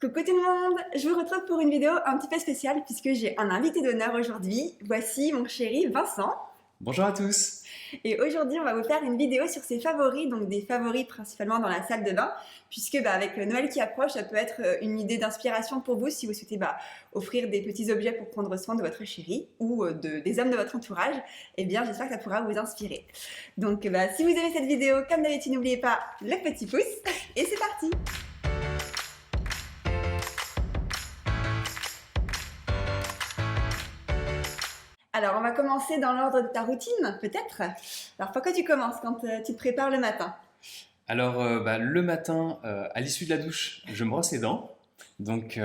Coucou tout le monde, je vous retrouve pour une vidéo un petit peu spéciale puisque j'ai un invité d'honneur aujourd'hui. Voici mon chéri Vincent. Bonjour à tous. Et aujourd'hui, on va vous faire une vidéo sur ses favoris, donc des favoris principalement dans la salle de bain, puisque avec le Noël qui approche, ça peut être une idée d'inspiration pour vous si vous souhaitez offrir des petits objets pour prendre soin de votre chéri ou des hommes de votre entourage. Eh bien, j'espère que ça pourra vous inspirer. Donc, si vous aimez cette vidéo, comme d'habitude, n'oubliez pas le petit pouce et c'est parti. Alors, on va commencer dans l'ordre de ta routine, peut-être. Alors, pourquoi tu commences quand tu te prépares le matin? Alors, le matin, à l'issue de la douche, je me brosse les dents. Donc,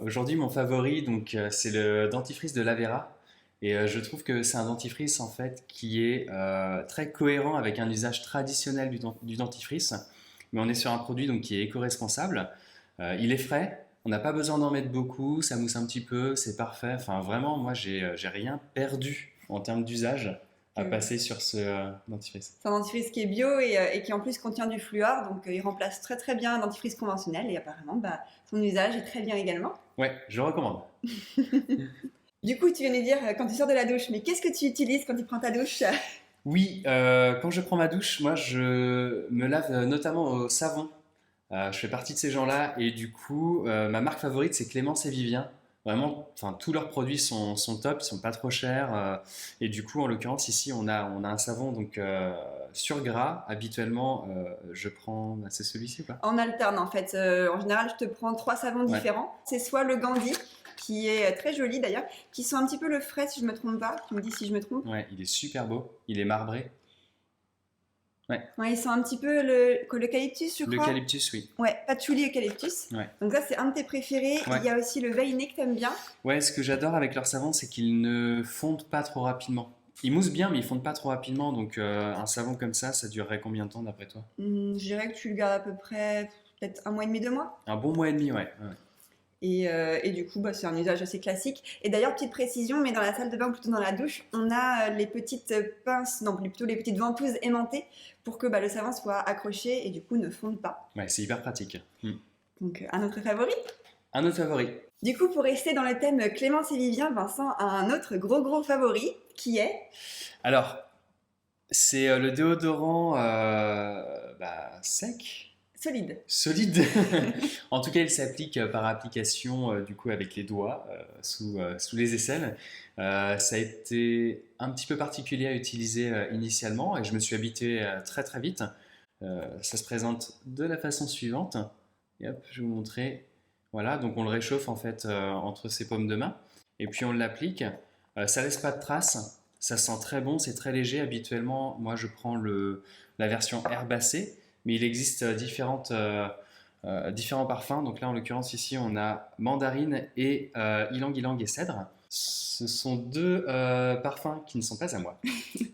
aujourd'hui, mon favori, c'est le dentifrice de Lavera. Et je trouve que c'est un dentifrice en fait qui est très cohérent avec un usage traditionnel du dentifrice. Mais on est sur un produit donc, qui est éco-responsable. Il est frais, on n'a pas besoin d'en mettre beaucoup, ça mousse un petit peu, c'est parfait. Enfin, vraiment, moi, j'ai rien perdu en termes d'usage à passer sur ce dentifrice. C'est un dentifrice qui est bio et qui en plus contient du fluor, donc il remplace très très bien un dentifrice conventionnel et apparemment son usage est très bien également. Ouais, je recommande. Du coup, tu viens de dire quand tu sors de la douche, mais qu'est-ce que tu utilises quand tu prends ta douche? Oui, quand je prends ma douche, moi je me lave notamment au savon. Je fais partie de ces gens-là et du coup, ma marque favorite c'est Clémence et Vivien. Vraiment, enfin tous leurs produits sont top, ils sont pas trop chers. Et du coup, en l'occurrence ici, on a un savon sur gras. Habituellement, je prends, c'est celui-ci ou pas? On alterne en fait. En général, je te prends 3 savons Ouais. différents. C'est soit le Gandhi, qui est très joli d'ailleurs, qui sent un petit peu le frais si je me trompe pas. Tu me dis si je me trompe. Ouais, il est super beau, il est marbré. Ouais. Ouais, il sent un petit peu l'eucalyptus, je crois. L'eucalyptus, oui. Ouais, patchouli eucalyptus. Ouais. Donc ça, c'est un de tes préférés. Ouais. Il y a aussi le Veiné que t'aimes bien. Ouais, ce que j'adore avec leur savon, c'est qu'ils ne fondent pas trop rapidement. Ils moussent bien, mais ils fondent pas trop rapidement. Donc, un savon comme ça durerait combien de temps d'après toi? Je dirais que tu le gardes à peu près peut-être 1 mois et demi, 2 mois. Un bon mois et demi, ouais. Et du coup, c'est un usage assez classique. Et d'ailleurs, petite précision, mais dans la salle de bain ou plutôt dans la douche, on a les petites pinces, non, plutôt les petites ventouses aimantées pour que le savon soit accroché et du coup ne fonde pas. Ouais, c'est hyper pratique. Donc, un autre favori. Un autre favori. Du coup, pour rester dans le thème Clémence et Vivien, Vincent a un autre gros favori qui est... Alors, c'est le déodorant sec. Solide. En tout cas, il s'applique par application du coup avec les doigts sous les aisselles. Ça a été un petit peu particulier à utiliser initialement et je me suis habitué très très vite. Ça se présente de la façon suivante. Et hop, je vais vous montrer. Voilà, donc on le réchauffe en fait entre ses paumes de main et puis on l'applique. Ça laisse pas de traces. Ça sent très bon, c'est très léger. Habituellement, moi je prends la version herbacée. Mais il existe différents parfums. Donc là, en l'occurrence, ici, on a mandarine et ylang-ylang et cèdre. Ce sont deux parfums qui ne sont pas à moi.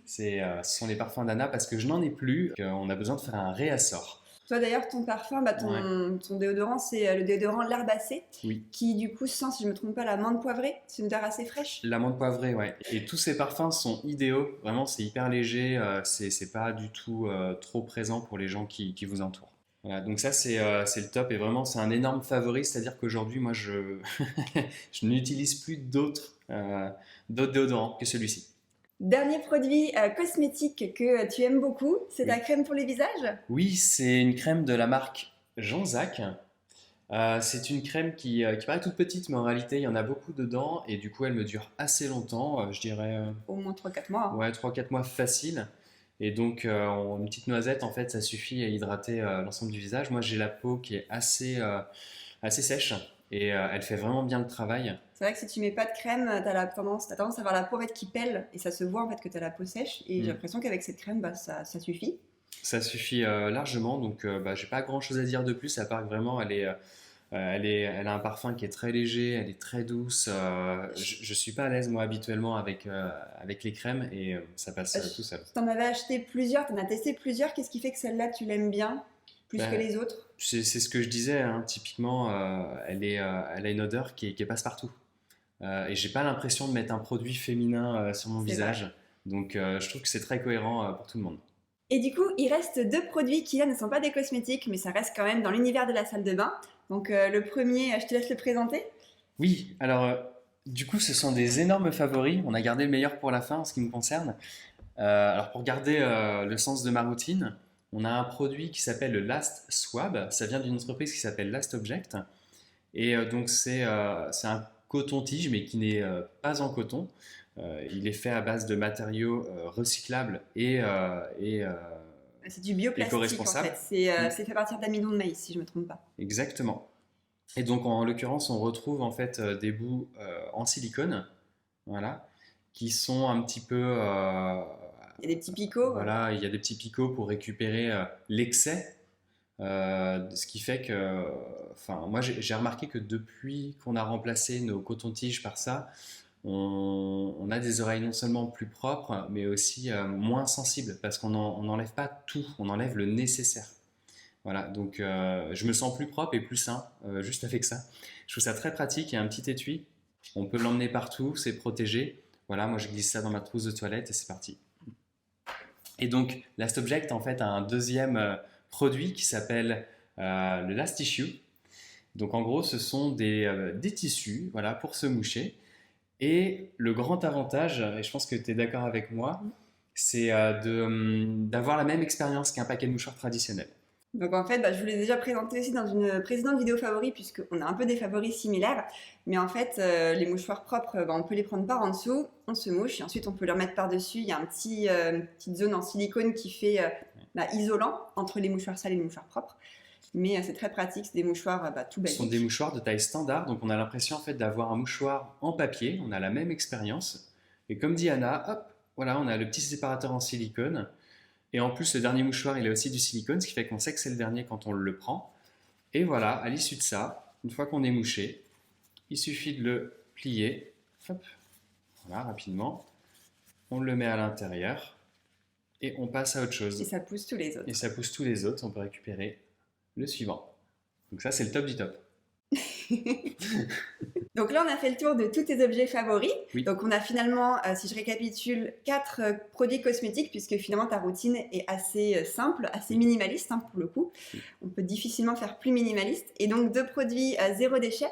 Ce sont les parfums d'Anna parce que je n'en ai plus. On a besoin de faire un réassort. Toi d'ailleurs, ton parfum, ton déodorant, c'est le déodorant l'herbacé, oui. Qui du coup sent, si je ne me trompe pas, la menthe poivrée. C'est une odeur assez fraîche. La menthe poivrée, ouais. Et tous ces parfums sont idéaux. Vraiment, c'est hyper léger. C'est pas du tout trop présent pour les gens qui vous entourent. Voilà, donc ça, c'est le top. Et vraiment, c'est un énorme favori. C'est-à-dire qu'aujourd'hui, moi, je n'utilise plus d'autres déodorants que celui-ci. Dernier produit cosmétique que tu aimes beaucoup, c'est ta crème pour le visage? Oui, c'est une crème de la marque Jean-Zac. C'est une crème qui paraît toute petite, mais en réalité, il y en a beaucoup dedans. Et du coup, elle me dure assez longtemps, je dirais. Au moins 3-4 mois. Ouais, 3-4 mois facile. Et donc, une petite noisette, en fait, ça suffit à hydrater l'ensemble du visage. Moi, j'ai la peau qui est assez sèche et elle fait vraiment bien le travail. C'est vrai que si tu mets pas de crème, t'as tendance à avoir la peau en fait, qui pèle et ça se voit en fait que tu as la peau sèche. Et j'ai l'impression qu'avec cette crème, ça suffit. Ça suffit largement, donc j'ai pas grand chose à dire de plus, à part que vraiment elle a un parfum qui est très léger, elle est très douce. Je suis pas à l'aise moi habituellement avec les crèmes et ça passe tout seul. T'en avais acheté plusieurs, t'en as testé plusieurs, qu'est-ce qui fait que celle-là tu l'aimes bien plus que les autres? C'est ce que je disais, hein, typiquement elle a une odeur qui est passe-partout. Et j'ai pas l'impression de mettre un produit féminin sur mon visage, vrai. Donc je trouve que c'est très cohérent pour tout le monde. Et du coup, il reste 2 produits qui là ne sont pas des cosmétiques, mais ça reste quand même dans l'univers de la salle de bain. Donc le premier, je te laisse le présenter. Oui, alors du coup, ce sont des énormes favoris. On a gardé le meilleur pour la fin en ce qui me concerne. Alors pour garder le sens de ma routine, on a un produit qui s'appelle le Last Swab. Ça vient d'une entreprise qui s'appelle Last Object. Et donc c'est un coton-tige, mais qui n'est pas en coton. Il est fait à base de matériaux recyclables C'est du bioplastique en éco-responsables. fait. C'est fait à partir d'amidon de maïs, si je ne me trompe pas. Exactement. Et donc en l'occurrence, on retrouve en fait des bouts en silicone, voilà, qui sont un petit peu, Il y a des petits picots. voilà, il y a des petits picots pour récupérer l'excès, ce qui fait que, enfin, moi j'ai remarqué que depuis qu'on a remplacé nos cotons-tiges par ça, on a des oreilles non seulement plus propres, mais aussi moins sensibles, parce on n'enlève pas tout, on enlève le nécessaire. Voilà, donc je me sens plus propre et plus sain juste avec ça. Je trouve ça très pratique, il y a un petit étui, on peut l'emmener partout, c'est protégé. Voilà, moi je glisse ça dans ma trousse de toilette et c'est parti. Et donc Last Object en fait a un deuxième produit qui s'appelle le Last Tissue. Donc en gros ce sont des tissus, voilà, pour se moucher. Et le grand avantage, et je pense que tu es d'accord avec moi, c'est d'avoir la même expérience qu'un paquet de mouchoirs traditionnel. Donc en fait, je vous l'ai déjà présenté aussi dans une précédente vidéo favoris, puisqu'on a un peu des favoris similaires. Mais en fait, les mouchoirs propres, on peut les prendre par en dessous, on se mouche, et ensuite on peut les remettre par-dessus. Il y a une petite zone en silicone qui fait isolant entre les mouchoirs sales et les mouchoirs propres. Mais c'est très pratique, c'est des mouchoirs tout Ce sont basiques. des mouchoirs de taille standard, donc on a l'impression en fait d'avoir un mouchoir en papier, on a la même expérience. Et comme dit Anna, hop, voilà, on a le petit séparateur en silicone. Et en plus, le dernier mouchoir, il a aussi du silicone, ce qui fait qu'on sait que c'est le dernier quand on le prend. Et voilà, à l'issue de ça, une fois qu'on est mouché, il suffit de le plier, hop, voilà, rapidement. On le met à l'intérieur et on passe à autre Et chose. ça pousse tous les autres. Et ça pousse tous les autres, on peut récupérer le suivant. Donc ça, c'est le top du top. Donc là, on a fait le tour de tous tes objets favoris. Oui. Donc on a finalement, si je récapitule, 4 produits cosmétiques, puisque finalement ta routine est assez simple, assez minimaliste pour le coup. Oui. On peut difficilement faire plus minimaliste. Et donc 2 produits zéro déchet.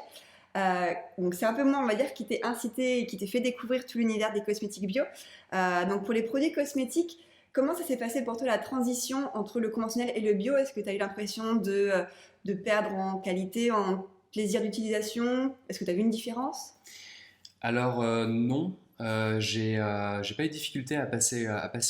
Donc c'est un peu moi, on va dire, qui t'ai incité et qui t'ai fait découvrir tout l'univers des cosmétiques bio. Donc pour les produits cosmétiques, comment ça s'est passé pour toi la transition entre le conventionnel et le bio? Est-ce que tu as eu l'impression de perdre en qualité, en plaisir d'utilisation? Est-ce que tu as vu une différence? Alors non, j'ai pas eu de difficulté à passer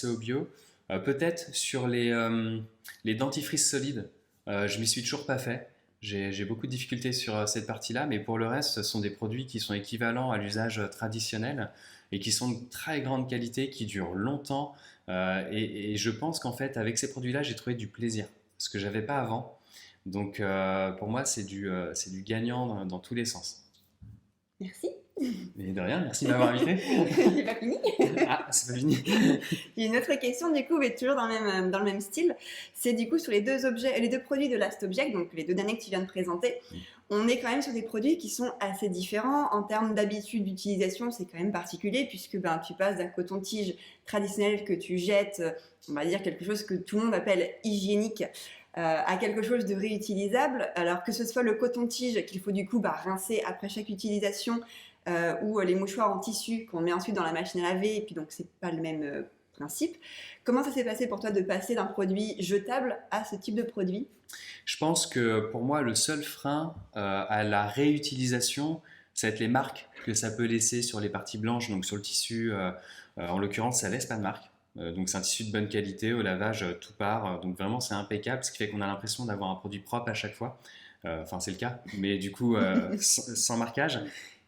au bio. Peut-être sur les dentifrices solides, je m'y suis toujours pas fait. J'ai beaucoup de difficultés sur cette partie-là, mais pour le reste, ce sont des produits qui sont équivalents à l'usage traditionnel et qui sont de très grande qualité, qui durent longtemps. Et je pense qu'en fait, avec ces produits-là, j'ai trouvé du plaisir, ce que j'avais pas avant. Donc pour moi, c'est du gagnant dans tous les sens. Merci. Mais de rien, merci de m'avoir invité. J'ai pas fini. Ah, c'est pas fini. J'ai une autre question du coup, mais toujours dans le même style. C'est du coup sur les deux objets, les deux produits de Last Object, donc les deux derniers que tu viens de présenter. On est quand même sur des produits qui sont assez différents en termes d'habitude d'utilisation. C'est quand même particulier puisque tu passes d'un coton-tige traditionnel que tu jettes, on va dire quelque chose que tout le monde appelle hygiénique, à quelque chose de réutilisable. Alors que ce soit le coton-tige qu'il faut du coup rincer après chaque utilisation, ou les mouchoirs en tissu qu'on met ensuite dans la machine à laver, et puis donc c'est pas le même principe. Comment ça s'est passé pour toi de passer d'un produit jetable à ce type de produit? Je pense que pour moi, le seul frein à la réutilisation, ça va être les marques que ça peut laisser sur les parties blanches, donc sur le tissu. En l'occurrence, ça laisse pas de marque. Donc c'est un tissu de bonne qualité, au lavage, tout part. Donc vraiment, c'est impeccable, ce qui fait qu'on a l'impression d'avoir un produit propre à chaque fois. Enfin, c'est le cas, mais du coup, sans marquage.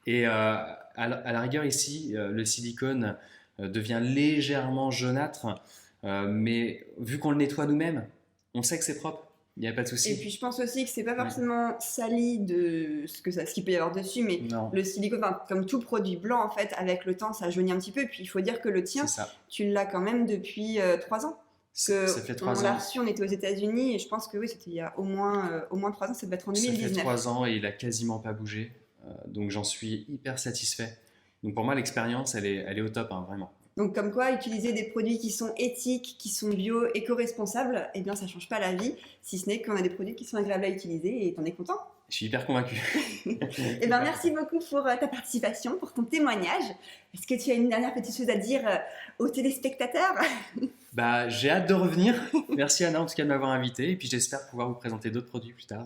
Et à la rigueur ici, le silicone devient légèrement jaunâtre, mais vu qu'on le nettoie nous-mêmes, on sait que c'est propre. Il n'y a pas de souci. Et puis je pense aussi que c'est pas forcément sali de ce qu'il peut y avoir dessus, mais Non. le silicone, comme tout produit blanc en fait, avec le temps ça jaunit un petit peu. Et puis il faut dire que le tien, tu l'as quand même depuis 3 ans. Ça fait 3 ans. On l'a reçu, on était aux États-Unis et je pense que oui, c'était il y a au moins 3 ans, ça devait être en 2019. Ça fait 3 ans et il a quasiment pas bougé, donc j'en suis hyper satisfait. Donc pour moi l'expérience elle est au top, vraiment. Donc comme quoi, utiliser des produits qui sont éthiques, qui sont bio, éco-responsables, eh bien ça change pas la vie, si ce n'est qu'on a des produits qui sont agréables à utiliser et t'en es content. Je suis hyper convaincu. Eh ben, merci beaucoup pour ta participation, pour ton témoignage. Est-ce que tu as une dernière petite chose à dire aux téléspectateurs? Bah, j'ai hâte de revenir. Merci Anna en tout cas de m'avoir invité et puis j'espère pouvoir vous présenter d'autres produits plus tard.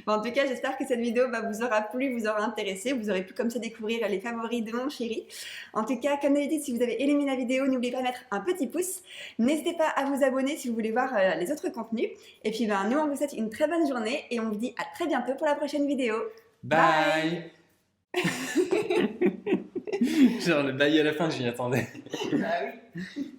Bon, en tout cas, j'espère que cette vidéo vous aura plu, vous aura intéressé. Vous aurez pu comme ça découvrir les favoris de mon chéri. En tout cas, comme d'habitude, si vous avez aimé la vidéo, n'oubliez pas de mettre un petit pouce. N'hésitez pas à vous abonner si vous voulez voir les autres contenus. Et puis, nous, on vous souhaite une très bonne journée et on vous dit à très bientôt pour la prochaine vidéo. Bye. Genre le bye à la fin, je m'y attendais. Bah oui.